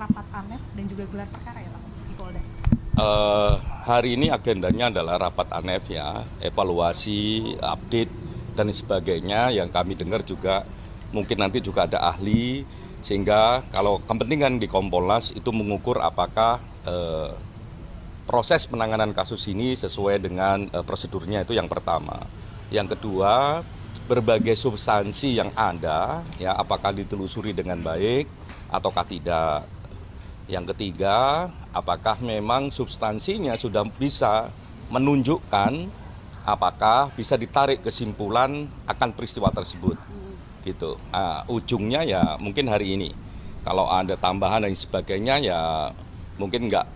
rapat ANEF dan juga gelar perkara ya Pak di Polda? Hari ini agendanya adalah rapat ANEF ya, evaluasi, update, dan sebagainya. Yang kami dengar juga mungkin nanti juga ada ahli, sehingga kalau kepentingan di Kompolnas itu mengukur apakah proses penanganan kasus ini sesuai dengan prosedurnya, itu yang pertama. Yang kedua, berbagai substansi yang ada, ya apakah ditelusuri dengan baik ataukah tidak. Yang ketiga, apakah memang substansinya sudah bisa menunjukkan apakah bisa ditarik kesimpulan akan peristiwa tersebut. Gitu. Nah, ujungnya ya mungkin hari ini. Kalau ada tambahan dan sebagainya ya mungkin enggak.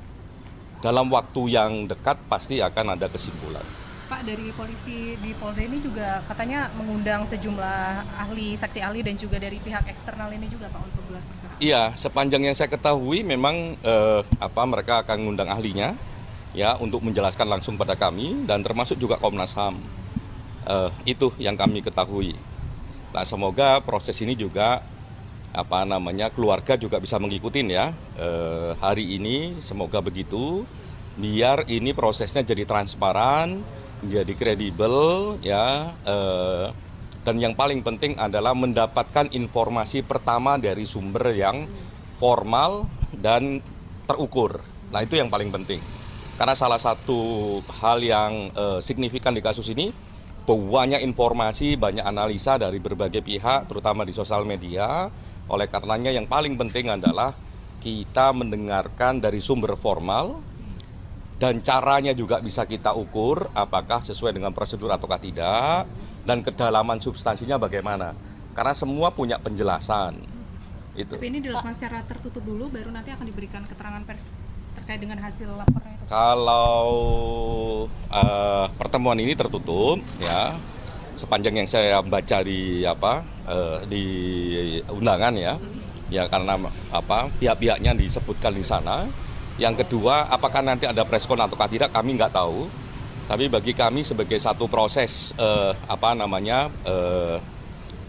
Dalam waktu yang dekat pasti akan ada kesimpulan. Pak, dari polisi di Polda ini juga katanya mengundang sejumlah ahli, saksi ahli dan juga dari pihak eksternal ini juga Pak untuk gelar perkara. Iya, sepanjang yang saya ketahui memang mereka akan mengundang ahlinya ya untuk menjelaskan langsung pada kami dan termasuk juga Komnas HAM. Itu yang kami ketahui. Nah, semoga proses ini juga keluarga juga bisa mengikuti ya hari ini, semoga begitu, biar ini prosesnya jadi transparan, jadi kredibel ya, dan yang paling penting adalah mendapatkan informasi pertama dari sumber yang formal dan terukur. Nah, itu yang paling penting, karena salah satu hal yang signifikan di kasus ini, banyak informasi, banyak analisa dari berbagai pihak, terutama di sosial media. Oleh karenanya yang paling penting adalah kita mendengarkan dari sumber formal dan caranya juga bisa kita ukur apakah sesuai dengan prosedur ataukah tidak, dan kedalaman substansinya bagaimana. Karena semua punya penjelasan. Itu. Tapi ini dilakukan secara tertutup dulu, baru nanti akan diberikan keterangan pers terkait dengan hasil laporan itu. Kalau pertemuan ini tertutup ya, sepanjang yang saya baca di undangan ya karena pihak-pihaknya disebutkan di sana. Yang kedua, apakah nanti ada preskon ataukah tidak kami nggak tahu. Tapi bagi kami sebagai satu proses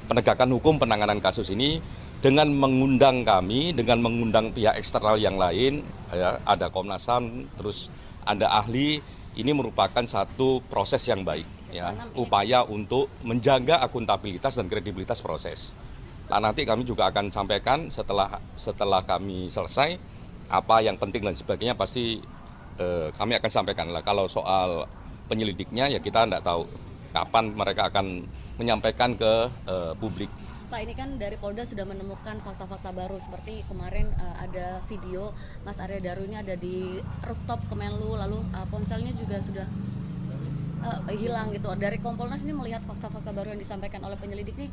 penegakan hukum penanganan kasus ini, dengan mengundang kami, dengan mengundang pihak eksternal yang lain, ya, ada Komnas HAM, terus ada ahli, ini merupakan satu proses yang baik. Ya, upaya untuk menjaga akuntabilitas dan kredibilitas proses. Nah, nanti kami juga akan sampaikan setelah kami selesai apa yang penting dan sebagainya, pasti kami akan sampaikan lah. Kalau soal penyelidiknya ya kita tidak tahu kapan mereka akan menyampaikan ke publik. Pak, ini kan dari Polda sudah menemukan fakta-fakta baru, seperti kemarin ada video Mas Arya Daru ini ada di rooftop Kemenlu, lalu ponselnya juga sudah hilang gitu. Dari Kompolnas ini melihat fakta-fakta baru yang disampaikan oleh penyelidik ini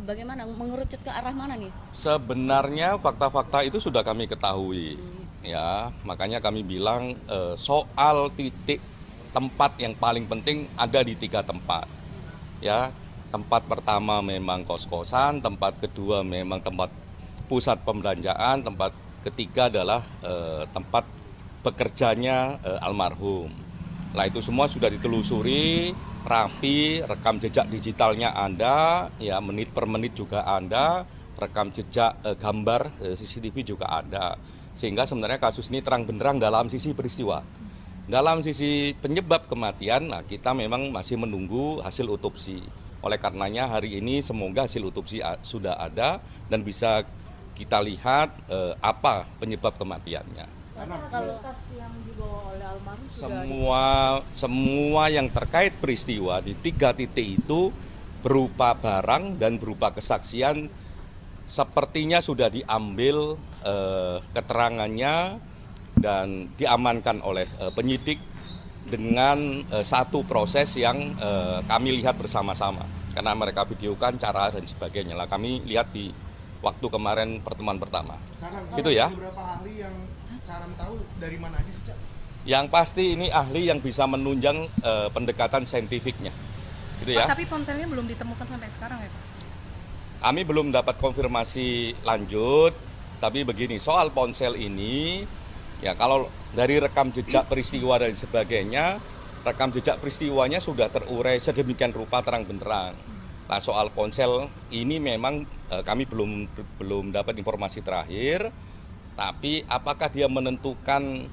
bagaimana, mengerucut ke arah mana nih? Sebenarnya fakta-fakta itu sudah kami ketahui ya, makanya kami bilang soal titik tempat yang paling penting ada di 3 tempat ya. Tempat pertama memang kos-kosan, tempat kedua memang tempat pusat pembelanjaan, tempat ketiga adalah tempat bekerjanya almarhum. Nah, itu semua sudah ditelusuri rapi, rekam jejak digitalnya ada, ya menit per menit juga ada, rekam jejak gambar CCTV juga ada. Sehingga sebenarnya kasus ini terang benderang dalam sisi peristiwa. Dalam sisi penyebab kematian, nah kita memang masih menunggu hasil otopsi. Oleh karenanya hari ini semoga hasil otopsi sudah ada dan bisa kita lihat apa penyebab kematiannya. Yang dibawa oleh almarhum Semua yang terkait peristiwa di 3 titik itu berupa barang dan berupa kesaksian sepertinya sudah diambil keterangannya dan diamankan oleh penyidik dengan satu proses yang kami lihat bersama-sama, karena mereka videokan cara dan sebagainya lah, kami lihat di waktu kemarin pertemuan pertama. Gitu ya. Beberapa ahli yang cara tahu dari mana aja sih, Cak? Yang pasti ini ahli yang bisa menunjang pendekatan saintifiknya. Gitu ya. Pak, tapi ponselnya belum ditemukan sampai sekarang ya Pak? Kami belum dapat konfirmasi lanjut, tapi begini, soal ponsel ini, ya kalau dari rekam jejak peristiwa dan sebagainya, rekam jejak peristiwanya sudah terurai sedemikian rupa terang benderang. Nah, soal ponsel ini memang kami belum dapat informasi terakhir. Tapi apakah dia menentukan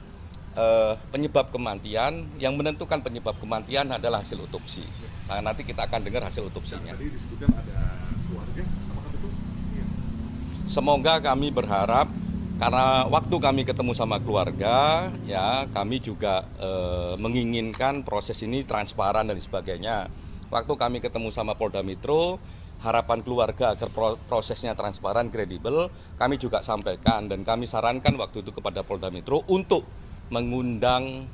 penyebab kematian? Yang menentukan penyebab kematian adalah hasil otopsi. Nah, nanti kita akan dengar hasil otopsinya. Tadi disebutkan ada keluarga, apakah betul? Iya. Semoga kami berharap, karena waktu kami ketemu sama keluarga, ya kami juga menginginkan proses ini transparan dan sebagainya. Waktu kami ketemu sama Polda Metro, harapan keluarga agar prosesnya transparan, kredibel, kami juga sampaikan dan kami sarankan waktu itu kepada Polda Metro untuk mengundang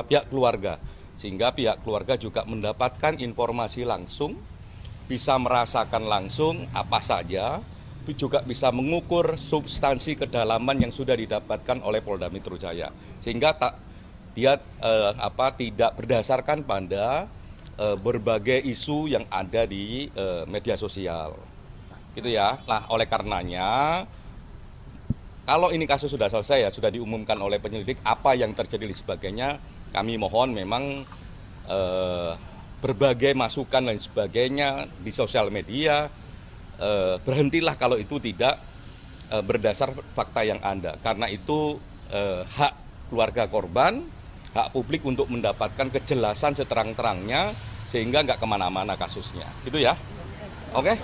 pihak keluarga, sehingga pihak keluarga juga mendapatkan informasi langsung, bisa merasakan langsung apa saja, juga bisa mengukur substansi kedalaman yang sudah didapatkan oleh Polda Metro Jaya, sehingga tidak berdasarkan pada berbagai isu yang ada di media sosial, gitu ya. Nah, oleh karenanya, kalau ini kasus sudah selesai, ya sudah diumumkan oleh penyelidik apa yang terjadi dan sebagainya, kami mohon memang berbagai masukan dan sebagainya di sosial media, berhentilah kalau itu tidak berdasar fakta yang ada. Karena itu hak keluarga korban, hak publik untuk mendapatkan kejelasan seterang-terangnya, sehingga nggak kemana-mana kasusnya. Gitu ya. Oke?